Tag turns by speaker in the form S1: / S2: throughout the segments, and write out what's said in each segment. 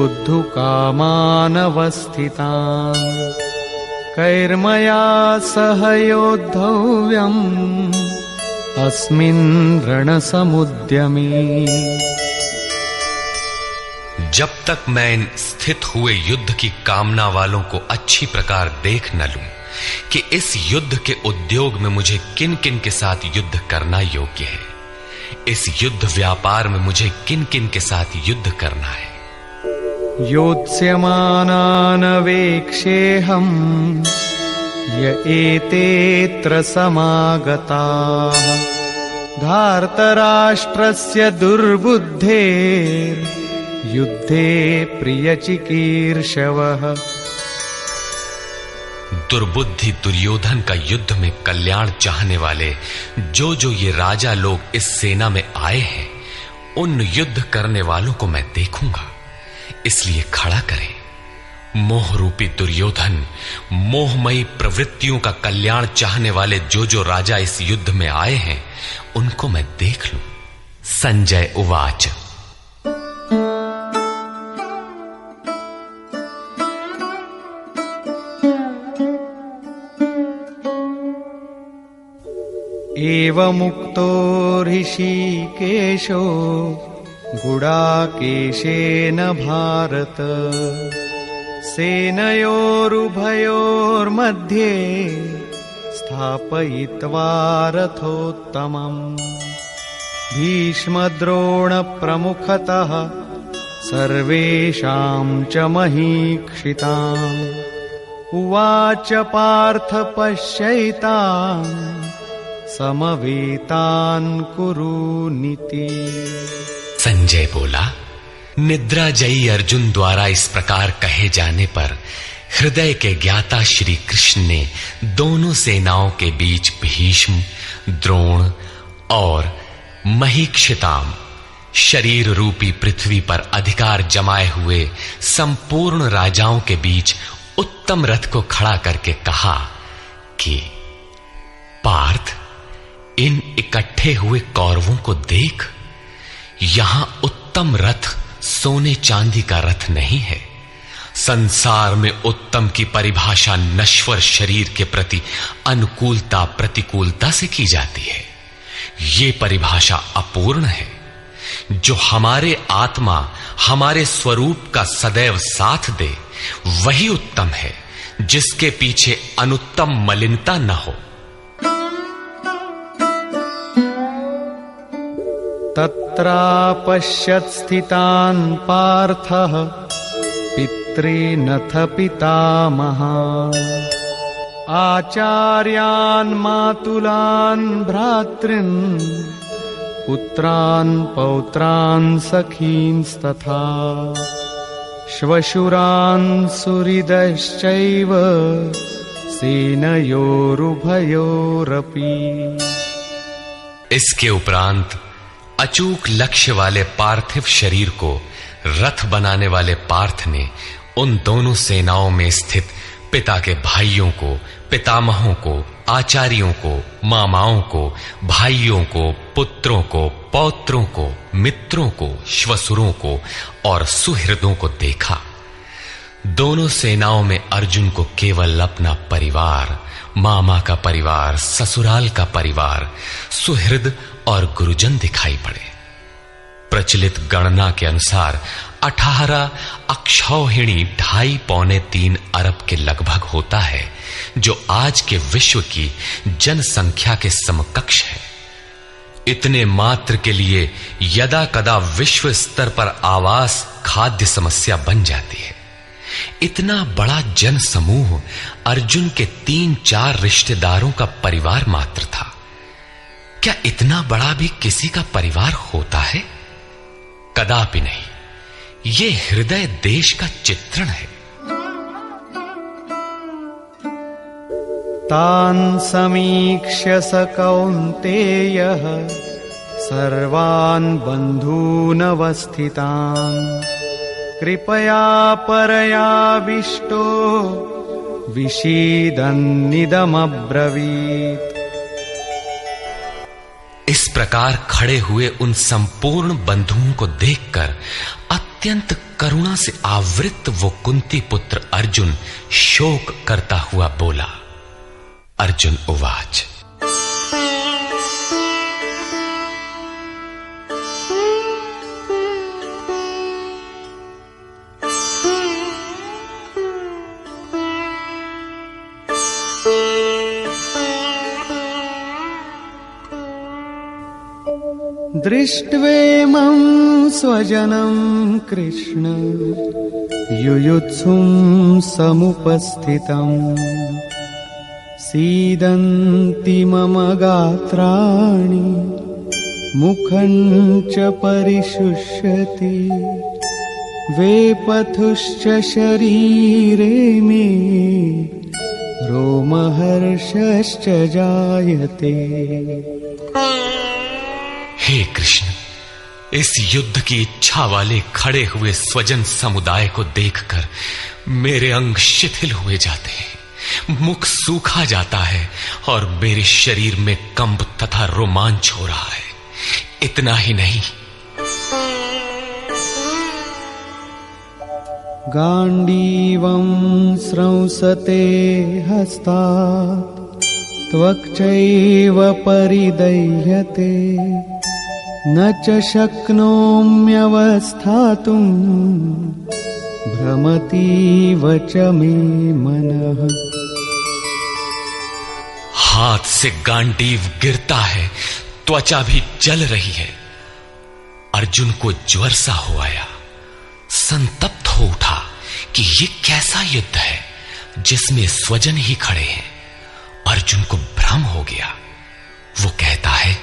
S1: योद्धुकामानवस्थितान् कैर्मया सह योद्धव्यम् अस्मिन् रणसमुद्यमे।
S2: जब तक मैं इन स्थित हुए युद्ध की कामना वालों को अच्छी प्रकार देख न लूं कि इस युद्ध के उद्योग में मुझे किन किन के साथ युद्ध करना योग्य है, इस युद्ध व्यापार में मुझे किन किन के साथ युद्ध करना है।
S1: योत्स्यमानान् वेक्षेऽहम् य एतेऽत्र समागताः धार्तराष्ट्रस्य दुर्बुद्धेर्युद्धे प्रियचिकीर्षवः।
S2: दुर्बुद्धि दुर्योधन का युद्ध में कल्याण चाहने वाले जो जो ये राजा लोग इस सेना में आए हैं, उन युद्ध करने वालों को मैं देखूंगा, इसलिए खड़ा करें। मोह रूपी दुर्योधन, मोहमयी प्रवृत्तियों का कल्याण चाहने वाले जो जो राजा इस युद्ध में आए हैं, उनको मैं देख लूं। संजय उवाच।
S1: एवमुक्तो ऋषिकेशो गुडाकेशेन भारत सेनयोरुभयोर्मध्ये स्थापयित्वा रथोत्तमम् भीष्मद्रोणप्रमुखतः सर्वेषां च महीक्षिताम् उवाच पार्थ पश्यैतान् समवेतान् कुरुनीति।
S2: संजय बोला, निद्राजयी अर्जुन द्वारा इस प्रकार कहे जाने पर हृदय के ज्ञाता श्री कृष्ण ने दोनों सेनाओं के बीच भीष्म, द्रोण और महीक्षिताम शरीर रूपी पृथ्वी पर अधिकार जमाए हुए संपूर्ण राजाओं के बीच उत्तम रथ को खड़ा करके कहा कि पार्थ, इन इकट्ठे हुए कौरवों को देख, यहां उत्तम रथ सोने चांदी का रथ नहीं है। संसार में उत्तम की परिभाषा नश्वर शरीर के प्रति अनुकूलता प्रतिकूलता से की जाती है। ये परिभाषा अपूर्ण है। जो हमारे आत्मा हमारे स्वरूप का सदैव साथ दे, वही उत्तम है, जिसके पीछे अनुत्तम मलिनता न हो।
S1: तत्रापश्यत् स्थितान् पार्थः पितॄनथ पितामहान् आचार्यान् मातुलान् भ्रातॄन् पुत्रान् पौत्रान् सखींस्तथा श्वशुरान् सुहृदश्चैव सेनयोरुभयोरपि।
S2: इसके उपरांत अचूक लक्ष्य वाले पार्थिव शरीर को रथ बनाने वाले पार्थ ने उन दोनों सेनाओं में स्थित पिता के भाइयों को, पितामहों को, आचार्यों को, मामाओं को, भाइयों को, पुत्रों को, पौत्रों को, मित्रों को, श्वसुरों को और सुहृदों को देखा। दोनों सेनाओं में अर्जुन को केवल अपना परिवार, मामा का परिवार, ससुराल का परिवार, सुहृद और गुरुजन दिखाई पड़े। प्रचलित गणना के अनुसार 18 अक्षौहिणी 2.5-3 अरब के लगभग होता है, जो आज के विश्व की जनसंख्या के समकक्ष है। इतने मात्र के लिए यदा कदा विश्व स्तर पर आवास खाद्य समस्या बन जाती है। इतना बड़ा जन समूह अर्जुन के 3-4 रिश्तेदारों का परिवार मात्र था। क्या इतना बड़ा भी किसी का परिवार होता है? कदापि नहीं। ये हृदय देश का चित्रण है।
S1: तान् समीक्ष्य स कौन्तेयः सर्वान् बन्धूनवस्थितान् कृपया परयाविष्टो विषीदन्निदमब्रवीत्।
S2: इस प्रकार खड़े हुए उन संपूर्ण बंधुओं को देखकर अत्यंत करुणा से आवृत वो कुंती पुत्र अर्जुन शोक करता हुआ बोला। अर्जुन उवाच।
S1: दृष्ट्वेमं स्वजनं कृष्ण युयुत्सुं समुपस्थितम् सीदन्ति मम गात्राणि मुखं च परिशुष्यति वेपथुश्च शरीरे मे रोमहर्षश्च जायते।
S2: हे कृष्ण, इस युद्ध की इच्छा वाले खड़े हुए स्वजन समुदाय को देखकर मेरे अंग शिथिल हुए जाते हैं, मुख सूखा जाता है और मेरे शरीर में कंप तथा रोमांच हो रहा है। इतना ही नहीं,
S1: गांडीवं स्रंसते हस्तात् त्वक्चैव परिदह्यते न च शक्नोम्यवस्थातुं भ्रमतीव च मे मनः।
S2: हाथ से गांडीव गिरता है, त्वचा भी जल रही है। अर्जुन को ज्वर सा हो आया, संतप्त हो उठा कि ये कैसा युद्ध है जिसमें स्वजन ही खड़े हैं। अर्जुन को भ्रम हो गया। वो कहता है,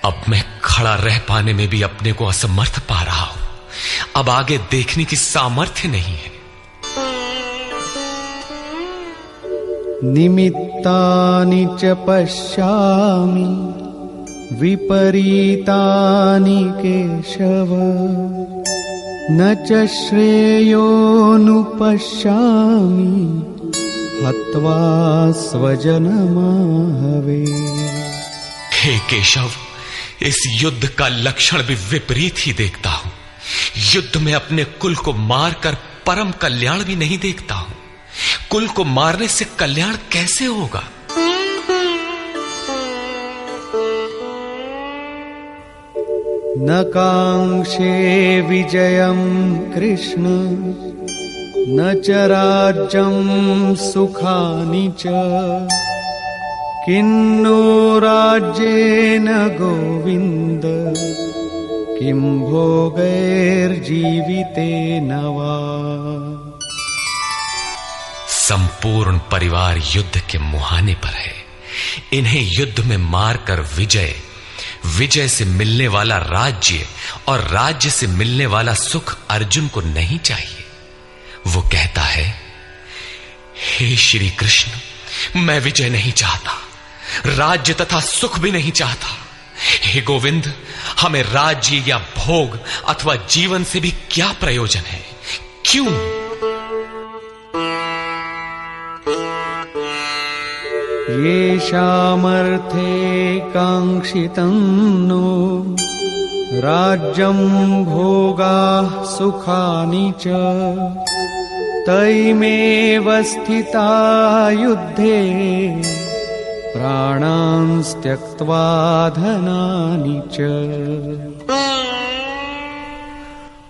S2: अब मैं खड़ा रह पाने में भी अपने को असमर्थ पा रहा हूं, अब आगे देखने की सामर्थ्य नहीं है।
S1: निमित्तानि च पश्यामि विपरीतानि केशव न च श्रेयोनुपश्यामि हत्वा स्वजनमाहवे।
S2: हे केशव, इस युद्ध का लक्षण भी विपरीत ही देखता हूं। युद्ध में अपने कुल को मारकर परम कल्याण भी नहीं देखता हूं। कुल को मारने से कल्याण कैसे होगा?
S1: न कांक्षे विजयं कृष्ण न च राज्यं सुखानि च किन्नो राज्येन गोविन्द किं भोगैर्जीवितेन वा।
S2: संपूर्ण परिवार युद्ध के मुहाने पर है। इन्हें युद्ध में मारकर विजय से मिलने वाला राज्य और राज्य से मिलने वाला सुख अर्जुन को नहीं चाहिए। वो कहता है, हे श्री कृष्ण, मैं विजय नहीं चाहता, राज्य तथा सुख भी नहीं चाहता। हे गोविंद, हमें राज्य या भोग अथवा जीवन से भी क्या प्रयोजन है? क्यों?
S1: येषामर्थे कांक्षितं नो राज्यं भोगाः सुखानि च तैमेव स्थिता युद्धे प्राणान् त्यक्त्वा धनानि च।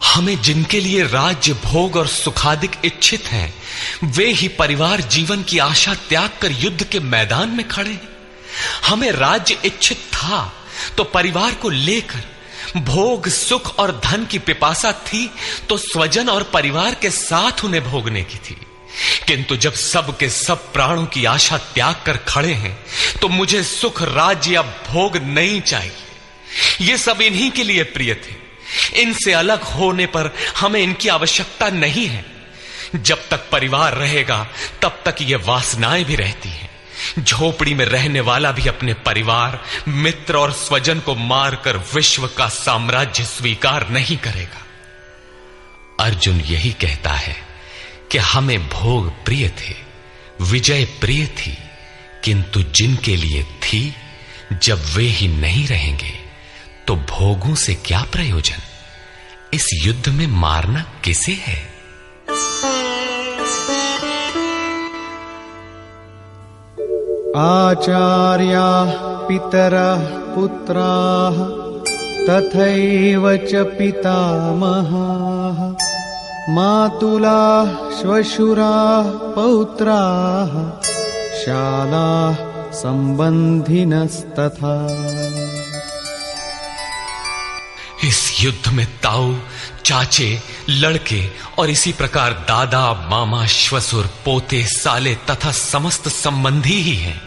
S2: हमें जिनके लिए राज्य भोग और सुखादिक इच्छित हैं, वे ही परिवार जीवन की आशा त्याग कर युद्ध के मैदान में खड़े हैं। हमें राज्य इच्छित था तो परिवार को लेकर, भोग सुख और धन की पिपासा थी तो स्वजन और परिवार के साथ उन्हें भोगने की थी। किंतु जब सब के सब प्राणों की आशा त्याग कर खड़े हैं तो मुझे सुख राज्य या भोग नहीं चाहिए। ये सब इन्हीं के लिए प्रिय थे। इनसे अलग होने पर हमें इनकी आवश्यकता नहीं है। जब तक परिवार रहेगा तब तक ये वासनाएं भी रहती हैं। झोपड़ी में रहने वाला भी अपने परिवार, मित्र और स्वजन को मारकर विश्व का साम्राज्य स्वीकार नहीं करेगा। अर्जुन यही कहता है कि हमें भोग प्रिय थे, विजय प्रिय थी, किंतु जिनके लिए थी, जब वे ही नहीं रहेंगे तो भोगों से क्या प्रयोजन? इस युद्ध में मारना किसे है?
S1: आचार्याः पितरः पुत्राः तथैव च पितामहाः मातुलाः श्वशुराः पौत्राः शालाः संबंधिनस्तथा।
S2: इस युद्ध में ताऊ, चाचे, लड़के और इसी प्रकार दादा, मामा, श्वसुर, पोते, साले तथा समस्त संबंधी ही हैं।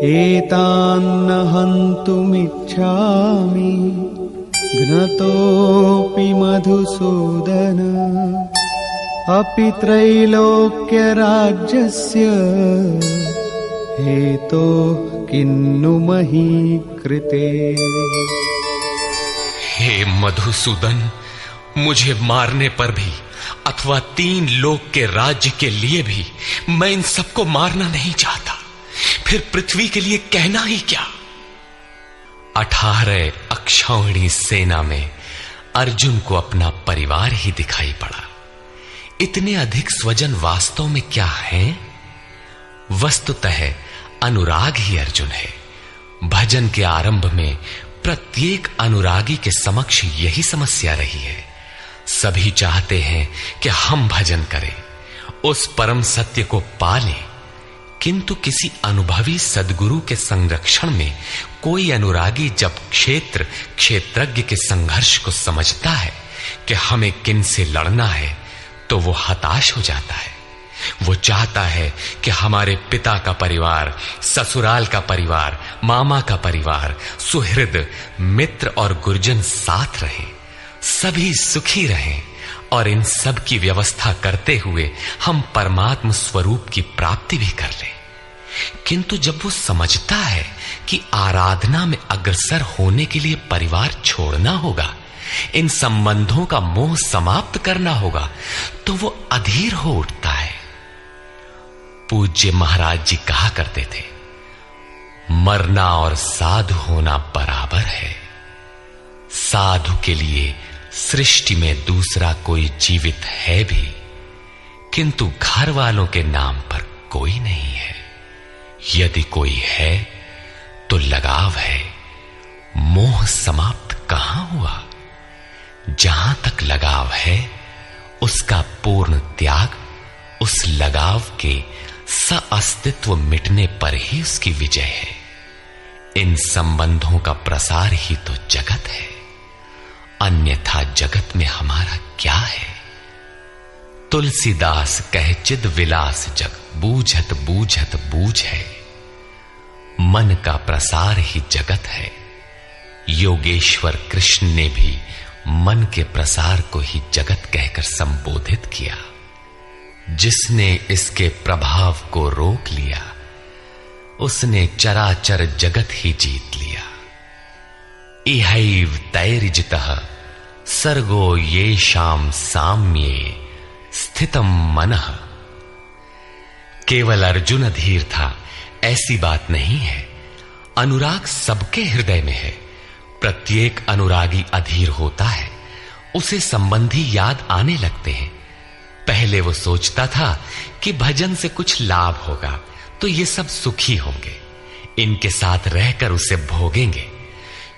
S1: एतान्न हन्तुमिच्छामि घ्नतोऽपि मधुसूदन अपि त्रैलोक्यराज्यस्य हेतो किन्नु मही कृते।
S2: हे मधुसूदन, मुझे मारने पर भी अथवा 3 लोक के राज्य के लिए भी मैं इन सबको मारना नहीं चाहता। फिर पृथ्वी के लिए कहना ही क्या। 18 अक्षौहिणी सेना में अर्जुन को अपना परिवार ही दिखाई पड़ा। इतने अधिक स्वजन वास्तव में क्या हैं? वस्तुतः अनुराग ही अर्जुन है। भजन के आरंभ में प्रत्येक अनुरागी के समक्ष यही समस्या रही है। सभी चाहते हैं कि हम भजन करें, उस परम सत्य को पालें, किंतु किसी अनुभवी सद्गुरु के संरक्षण में कोई अनुरागी जब क्षेत्रज्ञ के संघर्ष को समझता है कि हमें किन से लड़ना है, तो वो हताश हो जाता है। वो चाहता है कि हमारे पिता का परिवार, ससुराल का परिवार, मामा का परिवार, सुहृद, मित्र और गुरुजन साथ रहें, सभी सुखी रहें और इन सब की व्यवस्था करते हुए हम परमात्म स्वरूप की प्राप्ति भी कर लें। किंतु जब वो समझता है कि आराधना में अग्रसर होने के लिए परिवार छोड़ना होगा, इन संबंधों का मोह समाप्त करना होगा, तो वो अधीर हो उठता है। पूज्य महाराज जी कहा करते थे, मरना और साधु होना बराबर है। साधु के लिए सृष्टि में दूसरा कोई जीवित है भी, किंतु घर वालों के नाम पर कोई नहीं है। यदि कोई है तो लगाव है, मोह समाप्त कहां हुआ। जहां तक लगाव है, उसका पूर्ण त्याग, उस लगाव के अस्तित्व मिटने पर ही उसकी विजय है। इन संबंधों का प्रसार ही तो जगत है, अन्यथा जगत में हमारा क्या है। तुलसीदास कहे चिद विलास जग, बूझत बूझत बूझ है। मन का प्रसार ही जगत है। योगेश्वर कृष्ण ने भी मन के प्रसार को ही जगत कहकर संबोधित किया। जिसने इसके प्रभाव को रोक लिया, उसने चराचर जगत ही जीत लिया। इहैव तैर्जितः सर्गो येषां साम्ये स्थितम मनः। केवल अर्जुन अधीर था, ऐसी बात नहीं है। अनुराग सबके हृदय में है। प्रत्येक अनुरागी अधीर होता है, उसे संबंधी याद आने लगते हैं। पहले वो सोचता था कि भजन से कुछ लाभ होगा तो ये सब सुखी होंगे, इनके साथ रहकर उसे भोगेंगे।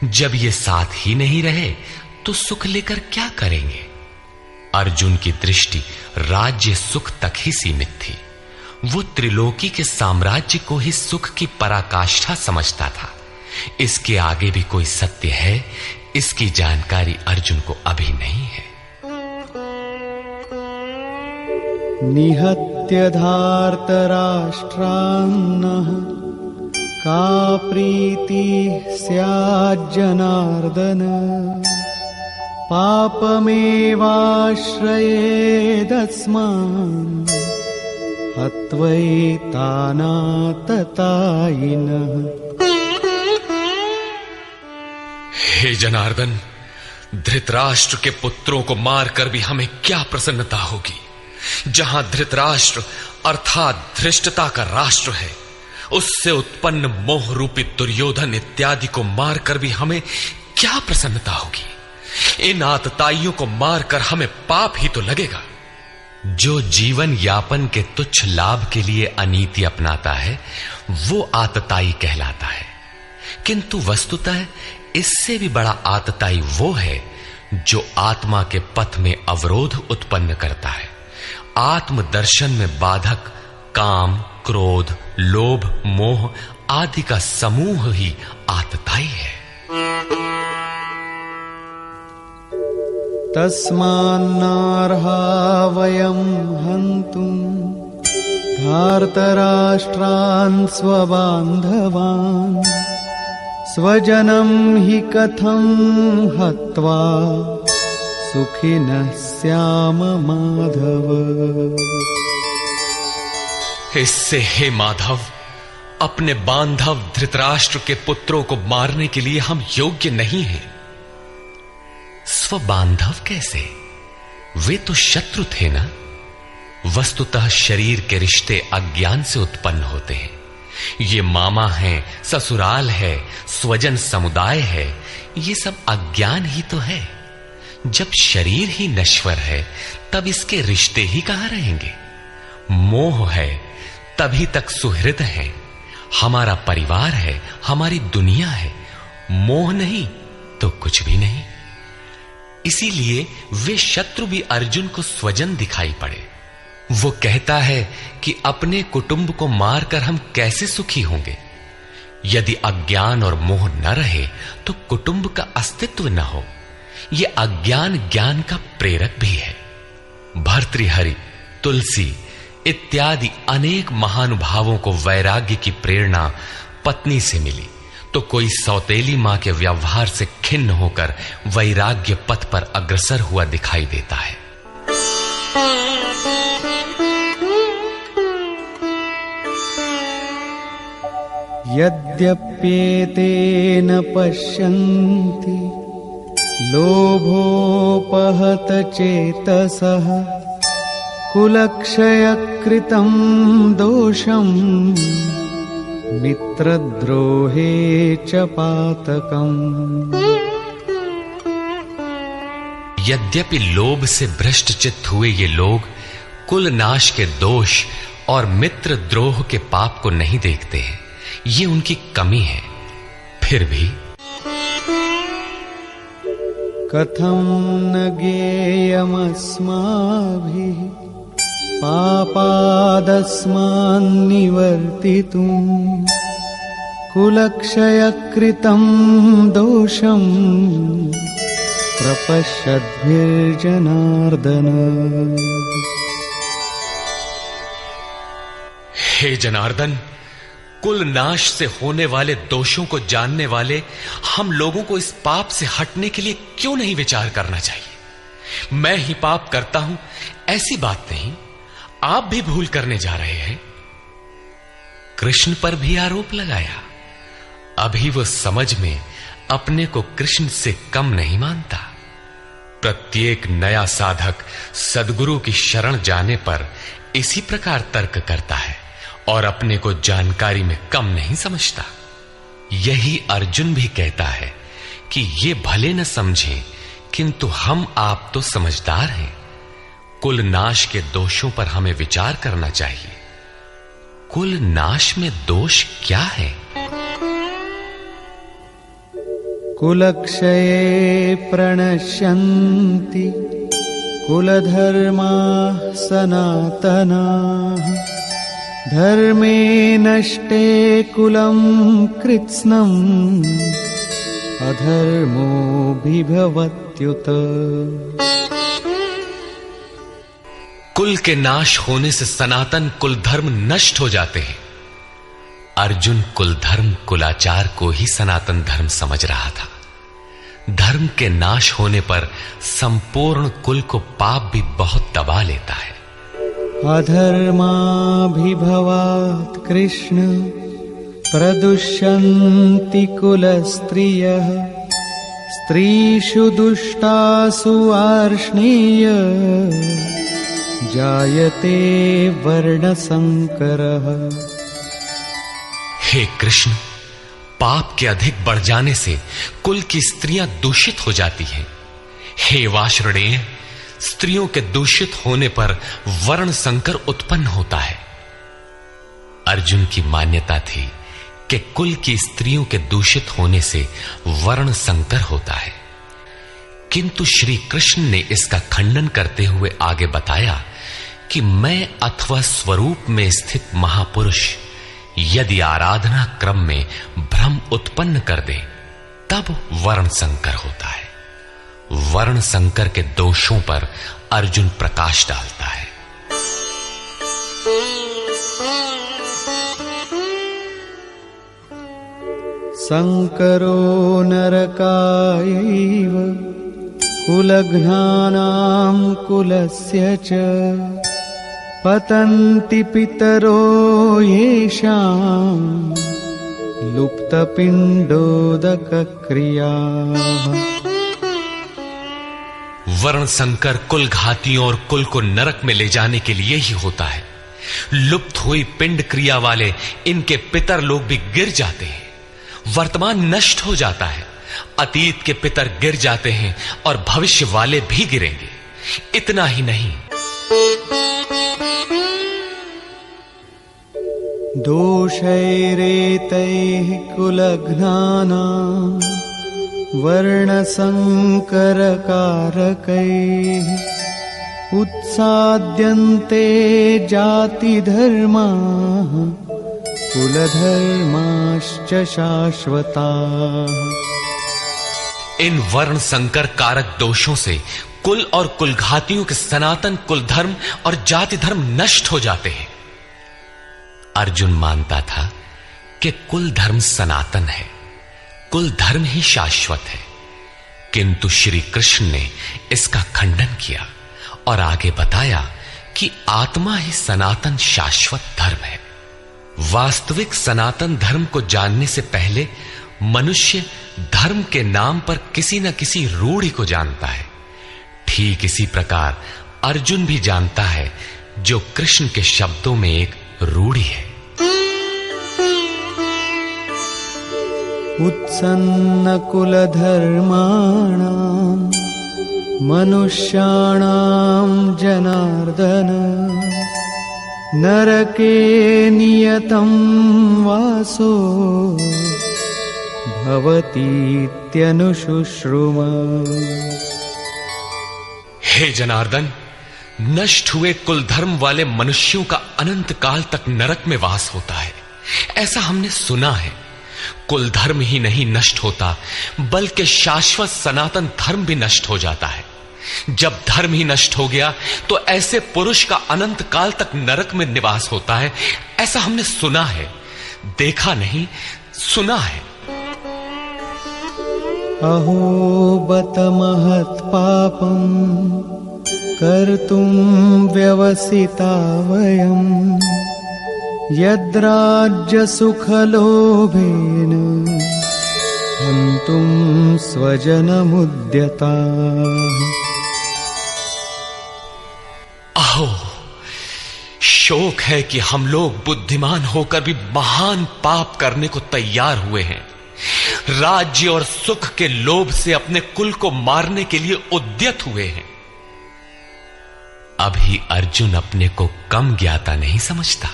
S2: जब ये साथ ही नहीं रहे तो सुख लेकर क्या करेंगे। अर्जुन की दृष्टि राज्य सुख तक ही सीमित थी। वो त्रिलोकी के साम्राज्य को ही सुख की पराकाष्ठा समझता था। इसके आगे भी कोई सत्य है, इसकी जानकारी अर्जुन को अभी नहीं है।
S1: निहत्य धार्तराष्ट्रान्नः का प्रीति स्याज्जनार्दन पापमेवाश्रयेदस्मान् हत्वैतानाततायिनः।
S2: हे जनार्दन, धृतराष्ट्र के पुत्रों को मारकर भी हमें क्या प्रसन्नता होगी। जहां धृतराष्ट्र अर्थात धृष्टता का राष्ट्र है, उससे उत्पन्न मोह रूपी दुर्योधन इत्यादि को मारकर भी हमें क्या प्रसन्नता होगी? इन आतताइयों को मारकर हमें पाप ही तो लगेगा। जो जीवन यापन के तुच्छ लाभ के लिए अनीति अपनाता है वो आतताई कहलाता है, किंतु वस्तुतः इससे भी बड़ा आतताई वो है जो आत्मा के पथ में अवरोध उत्पन्न करता है। आत्मदर्शन में बाधक काम, क्रोध, लोभ, मोह आदि का समूह ही आतताई है।
S1: तस्मान्नार्हा वयं हन्तुं धार्तराष्ट्रान् स्वबान्धवान् स्वजनं हि कथं हत्वा सुखिनः स्याम माधव।
S2: इससे हे माधव, अपने बांधव धृतराष्ट्र के पुत्रों को मारने के लिए हम योग्य नहीं हैं। स्वबांधव कैसे? वे तो शत्रु थे ना। वस्तुतः शरीर के रिश्ते अज्ञान से उत्पन्न होते हैं। ये मामा है, ससुराल है, स्वजन समुदाय है, ये सब अज्ञान ही तो है। जब शरीर ही नश्वर है तब इसके रिश्ते ही कहां रहेंगे? मोह है तभी तक सुहृद है, हमारा परिवार है, हमारी दुनिया है। मोह नहीं तो कुछ भी नहीं। इसीलिए वे शत्रु भी अर्जुन को स्वजन दिखाई पड़े। वो कहता है कि अपने कुटुंब को मारकर हम कैसे सुखी होंगे? यदि अज्ञान और मोह न रहे तो कुटुंब का अस्तित्व न हो। ये अज्ञान ज्ञान का प्रेरक भी है। भर्तृहरि, तुलसी इत्यादि अनेक महानुभावों को वैराग्य की प्रेरणा पत्नी से मिली, तो कोई सौतेली मां के व्यवहार से खिन्न होकर वैराग्य पथ पर अग्रसर हुआ दिखाई देता है।
S1: यद्यप्येतेन पश्यन्ति लोभोपहत चेतसः कुलक्षयकृतं दोषं मित्रद्रोहे च पातकम्।
S2: यद्यपि लोभ से भ्रष्ट चित्त हुए ये लोग कुल नाश के दोष और मित्र द्रोह के पाप को नहीं देखते हैं, ये उनकी कमी है। फिर भी
S1: कथं न ज्ञेयमस्माभिः पापादस्मान्निवर्तितुं कुलक्षयकृतं दोषं प्रपश्यद्भिर्जनार्दन।
S2: हे जनार्दन, कुल नाश से होने वाले दोषों को जानने वाले हम लोगों को इस पाप से हटने के लिए क्यों नहीं विचार करना चाहिए? मैं ही पाप करता हूं ऐसी बात नहीं, आप भी भूल करने जा रहे हैं। कृष्ण पर भी आरोप लगाया। अभी वो समझ में अपने को कृष्ण से कम नहीं मानता। प्रत्येक नया साधक सद्गुरु की शरण जाने पर इसी प्रकार तर्क करता है और अपने को जानकारी में कम नहीं समझता। यही अर्जुन भी कहता है कि ये भले न समझें, किंतु हम आप तो समझदार हैं। कुल नाश के दोषों पर हमें विचार करना चाहिए। कुल नाश में दोष क्या है?
S1: कुलक्षये प्रणश्यन्ति कुलधर्माः सनातनाः धर्मे नष्टे कुलं कृत्स्नम् अधर्मोऽभिभवत्युत।
S2: कुल के नाश होने से सनातन कुल धर्म नष्ट हो जाते हैं। अर्जुन कुल धर्म कुलाचार को ही सनातन धर्म समझ रहा था। धर्म के नाश होने पर संपूर्ण कुल को पाप भी बहुत दबा लेता है।
S1: अधर्माभिभवात् कृष्ण प्रदुष्यन्ति कुलस्त्रियः स्त्रीषु दुष्टासु वार्ष्णेय जायते वर्णसंकरः।
S2: हे कृष्ण, पाप के अधिक बढ़ जाने से कुल की स्त्रियां दूषित हो जाती हैं। हे वार्ष्णेय, स्त्रियों के दूषित होने पर वर्ण संकर उत्पन्न होता है। अर्जुन की मान्यता थी कि कुल की स्त्रियों के दूषित होने से वर्ण संकर होता है, किंतु श्री कृष्ण ने इसका खंडन करते हुए आगे बताया कि मैं अथवा स्वरूप में स्थित महापुरुष यदि आराधना क्रम में भ्रम उत्पन्न कर दे तब वर्ण संकर होता है। वर्ण संकर के दोषों पर अर्जुन प्रकाश डालता है।
S1: संकरो नरकायैव कुलघ्नानां कुलस्य च पतन्ति पितरो येषां लुप्तपिण्डोदकक्रियाः।
S2: वर्ण संकर कुल घातियों और कुल को नरक में ले जाने के लिए ही होता है। लुप्त हुई पिंड क्रिया वाले इनके पितर लोग भी गिर जाते हैं। वर्तमान नष्ट हो जाता है, अतीत के पितर गिर जाते हैं और भविष्य वाले भी गिरेंगे। इतना ही नहीं,
S1: दोषैरेतैः कुलघ्नानां वर्णसंकरकारकैः उत्साद्यन्ते जातिधर्माः कुलधर्माश्च शाश्वताः।
S2: इन वर्ण संकर कारक दोषों से कुल और कुलघातियों के सनातन कुल धर्म और जाति धर्म नष्ट हो जाते हैं। अर्जुन मानता था कि कुल धर्म सनातन है, कुल धर्म ही शाश्वत है, किंतु श्री कृष्ण ने इसका खंडन किया और आगे बताया कि आत्मा ही सनातन शाश्वत धर्म है। वास्तविक सनातन धर्म को जानने से पहले मनुष्य धर्म के नाम पर किसी न किसी रूढ़ि को जानता है। ठीक इसी प्रकार अर्जुन भी जानता है जो कृष्ण के शब्दों में एक रूढ़ि है।
S1: उत्सन्न कुलधर्माणां मनुष्याणां जनार्दन नरके नियतं वासो भवतीत्यनुशुश्रुम।
S2: हे जनार्दन, नष्ट हुए कुल धर्म वाले मनुष्यों का अनंत काल तक नरक में वास होता है, ऐसा हमने सुना है। कुल धर्म ही नहीं नष्ट होता, बल्कि शाश्वत सनातन धर्म भी नष्ट हो जाता है। जब धर्म ही नष्ट हो गया तो ऐसे पुरुष का अनंत काल तक नरक में निवास होता है, ऐसा हमने सुना है, देखा नहीं, सुना है।
S1: अहो बत महत् पापं कर्तुं व्यवसिता वयं यद्राज्य सुखलोभेन हन्तुं स्वजनमुद्यताः।
S2: अहो, शोक है कि हम लोग बुद्धिमान होकर भी महान पाप करने को तैयार हुए हैं। राज्य और सुख के लोभ से अपने कुल को मारने के लिए उद्यत हुए हैं। अभी अर्जुन अपने को कम ज्ञाता नहीं समझता।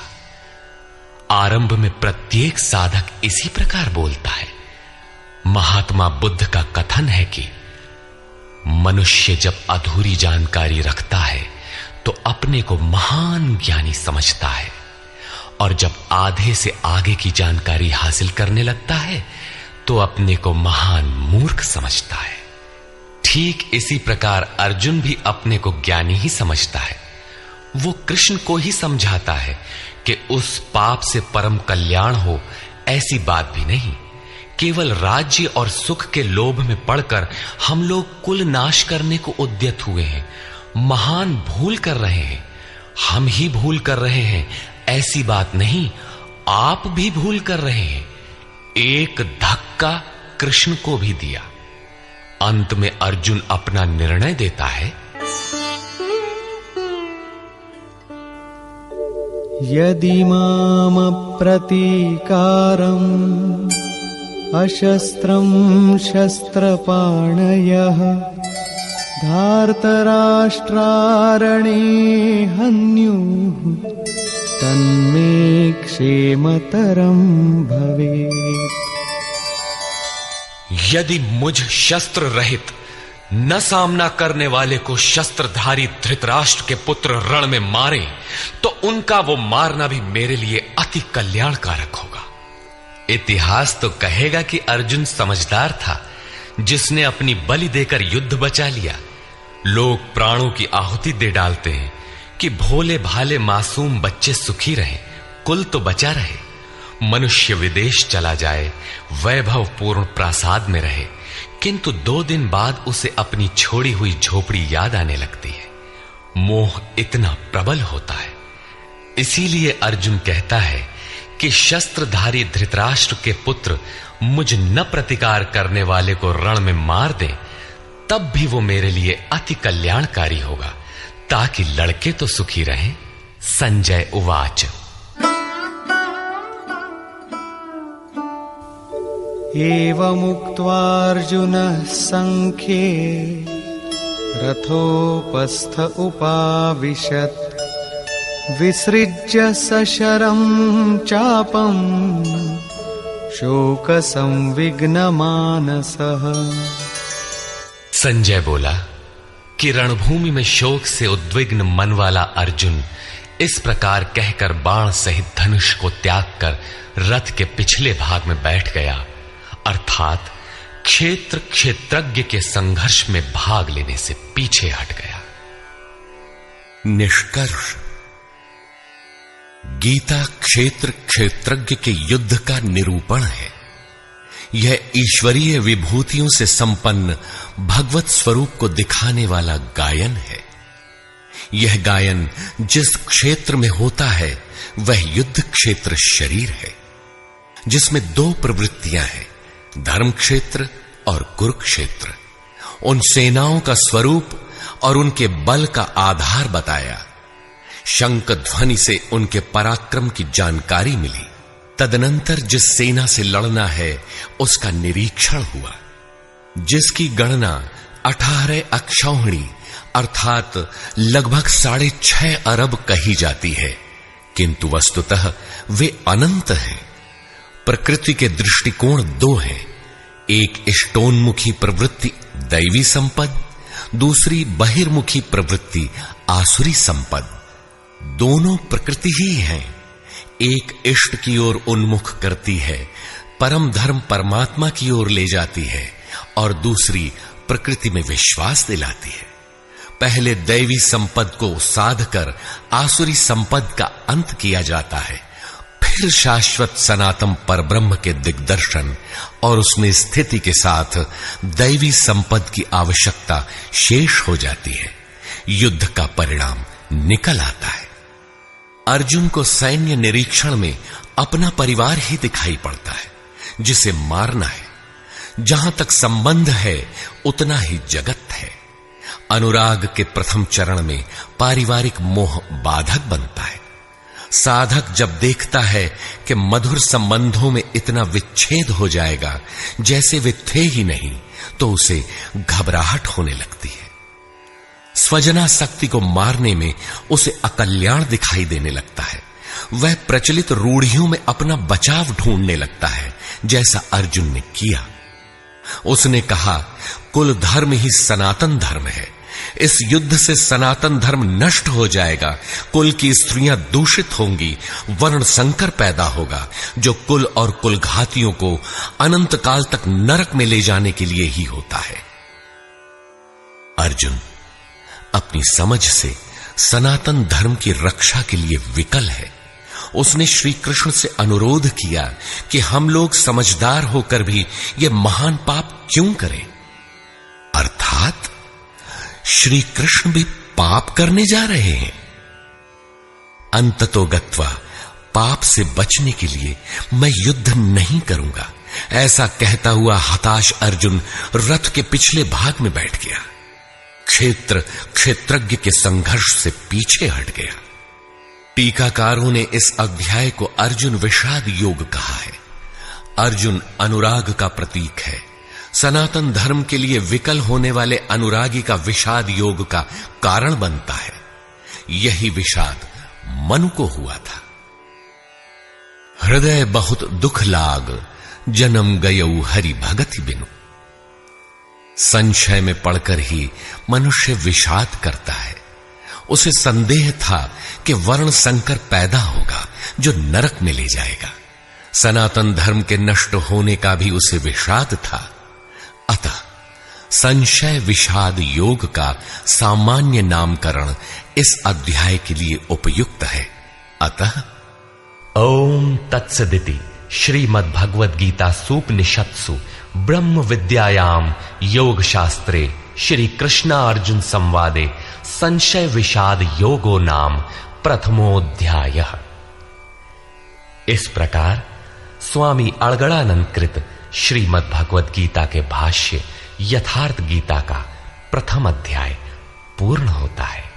S2: आरंभ में प्रत्येक साधक इसी प्रकार बोलता है। महात्मा बुद्ध का कथन है कि मनुष्य जब अधूरी जानकारी रखता है तो अपने को महान ज्ञानी समझता है, और जब आधे से आगे की जानकारी हासिल करने लगता है तो अपने को महान मूर्ख समझता है। ठीक इसी प्रकार अर्जुन भी अपने को ज्ञानी ही समझता है। वो कृष्ण को ही समझाता है कि उस पाप से परम कल्याण हो, ऐसी बात भी नहीं। केवल राज्य और सुख के लोभ में पड़कर हम लोग कुल नाश करने को उद्यत हुए हैं, महान भूल कर रहे हैं। हम ही भूल कर रहे हैं ऐसी बात नहीं, आप भी भूल कर रहे हैं। एक धक्का कृष्ण को भी दिया। अंत में अर्जुन अपना निर्णय देता है।
S1: यदि मामप्रतीकारम् अशस्त्रं शस्त्रपाणयः धार्तराष्ट्रारणे हन्युः तन्मे क्षेमतरं भवेत्।
S2: यदि मुझ शस्त्र रहित न सामना करने वाले को शस्त्रधारी धृतराष्ट्र के पुत्र रण में मारे तो उनका वो मारना भी मेरे लिए अति कल्याणकारक होगा। इतिहास तो कहेगा कि अर्जुन समझदार था, जिसने अपनी बलि देकर युद्ध बचा लिया। लोग प्राणों की आहुति दे डालते हैं कि भोले भाले मासूम बच्चे सुखी रहें, कुल तो बचा रहे। मनुष्य विदेश चला जाए, वैभवपूर्ण प्रासाद में रहे, किंतु 2 दिन बाद उसे अपनी छोड़ी हुई झोपड़ी याद आने लगती है। मोह इतना प्रबल होता है। इसीलिए अर्जुन कहता है कि शस्त्रधारी धृतराष्ट्र के पुत्र मुझ न प्रतिकार करने वाले को रण में मार दें, तब भी वो मेरे लिए अति कल्याणकारी होगा, ताकि लड़के तो सुखी रहें। संजय उवाच।
S1: एवमुक्त्वार्जुनः संख्ये रथोपस्थ उपाविशत् विसृज्य सशरं चापम् शोकसंविघ्नमानसः।
S2: संजय बोला कि रणभूमि में शोक से उद्विग्न मन वाला अर्जुन इस प्रकार कहकर बाण सहित धनुष को त्याग कर रथ के पिछले भाग में बैठ गया, अर्थात क्षेत्र क्षेत्रज्ञ के संघर्ष में भाग लेने से पीछे हट गया।
S3: निष्कर्ष, गीता क्षेत्र क्षेत्रज्ञ के युद्ध का निरूपण है। यह ईश्वरीय विभूतियों से संपन्न भगवत स्वरूप को दिखाने वाला गायन है। यह गायन जिस क्षेत्र में होता है वह युद्ध क्षेत्र शरीर है, जिसमें 2 प्रवृत्तियां हैं, धर्म क्षेत्र और कुरुक्षेत्र। उन सेनाओं का स्वरूप और उनके बल का आधार बताया। शंख ध्वनि से उनके पराक्रम की जानकारी मिली। तदनंतर जिस सेना से लड़ना है उसका निरीक्षण हुआ, जिसकी गणना 18 अक्षौहिणी अर्थात लगभग 6.5 अरब कही जाती है, किंतु वस्तुतः वे अनंत हैं। प्रकृति के दृष्टिकोण 2 हैं, एक इष्टोन्मुखी प्रवृत्ति दैवी संपद, दूसरी बहिर्मुखी प्रवृत्ति आसुरी संपद। दोनों प्रकृति ही हैं। एक इष्ट की ओर उन्मुख करती है, परम धर्म परमात्मा की ओर ले जाती है, और दूसरी प्रकृति में विश्वास दिलाती है। पहले दैवी संपद को साध कर आसुरी संपद का अंत किया जाता है, फिर शाश्वत सनातन परब्रह्म के दिग्दर्शन और उसमें स्थिति के साथ दैवी संपद की आवश्यकता शेष हो जाती है। युद्ध का परिणाम निकल आता है। अर्जुन को सैन्य निरीक्षण में अपना परिवार ही दिखाई पड़ता है, जिसे मारना है। जहां तक संबंध है उतना ही जगत है। अनुराग के प्रथम चरण में पारिवारिक मोह बाधक बनता है। साधक जब देखता है कि मधुर संबंधों में इतना विच्छेद हो जाएगा जैसे वे थे ही नहीं, तो उसे घबराहट होने लगती है। स्वजनासक्ति को मारने में उसे अकल्याण दिखाई देने लगता है। वह प्रचलित रूढ़ियों में अपना बचाव ढूंढने लगता है, जैसा अर्जुन ने किया। उसने कहा, कुल धर्म ही सनातन धर्म है। इस युद्ध से सनातन धर्म नष्ट हो जाएगा, कुल की स्त्रियां दूषित होंगी, वर्ण संकर पैदा होगा, जो कुल और कुलघातियों को अनंत काल तक नरक में ले जाने के लिए ही होता है। अर्जुन अपनी समझ से सनातन धर्म की रक्षा के लिए विकल है। उसने श्री कृष्ण से अनुरोध किया कि हम लोग समझदार होकर भी यह महान पाप क्यों करें। अर्थात श्री कृष्ण भी पाप करने जा रहे हैं। अंततो गत्वा पाप से बचने के लिए मैं युद्ध नहीं करूंगा, ऐसा कहता हुआ हताश अर्जुन रथ के पिछले भाग में बैठ गया। क्षेत्र क्षेत्रज्ञ के संघर्ष से पीछे हट गया। टीकाकारों ने इस अध्याय को अर्जुन विषाद योग कहा है। अर्जुन अनुराग का प्रतीक है। सनातन धर्म के लिए विकल होने वाले अनुरागी का विषाद योग का कारण बनता है। यही विषाद मनु को हुआ था। हृदय बहुत दुख लाग, जन्म गयऊ हरि भगति बिनु। संशय में पड़कर ही मनुष्य विषाद करता है। उसे संदेह था कि वर्ण संकर पैदा होगा जो नरक में ले जाएगा। सनातन धर्म के नष्ट होने का भी उसे विषाद था। अतः संशय विषाद योग का सामान्य नामकरण इस अध्याय के लिए उपयुक्त है। अतः
S2: ओम तत्सदिति श्रीमद् भगवद गीता सूपनिषत्सु ब्रह्म विद्यायाम योग शास्त्रे श्री कृष्ण अर्जुन संवादे संशय विषाद योगो नाम प्रथमोऽध्यायः। इस प्रकार स्वामी अड़गड़ानंद कृत श्रीमद् भगवद गीता के भाष्य यथार्थ गीता का प्रथम अध्याय पूर्ण होता है।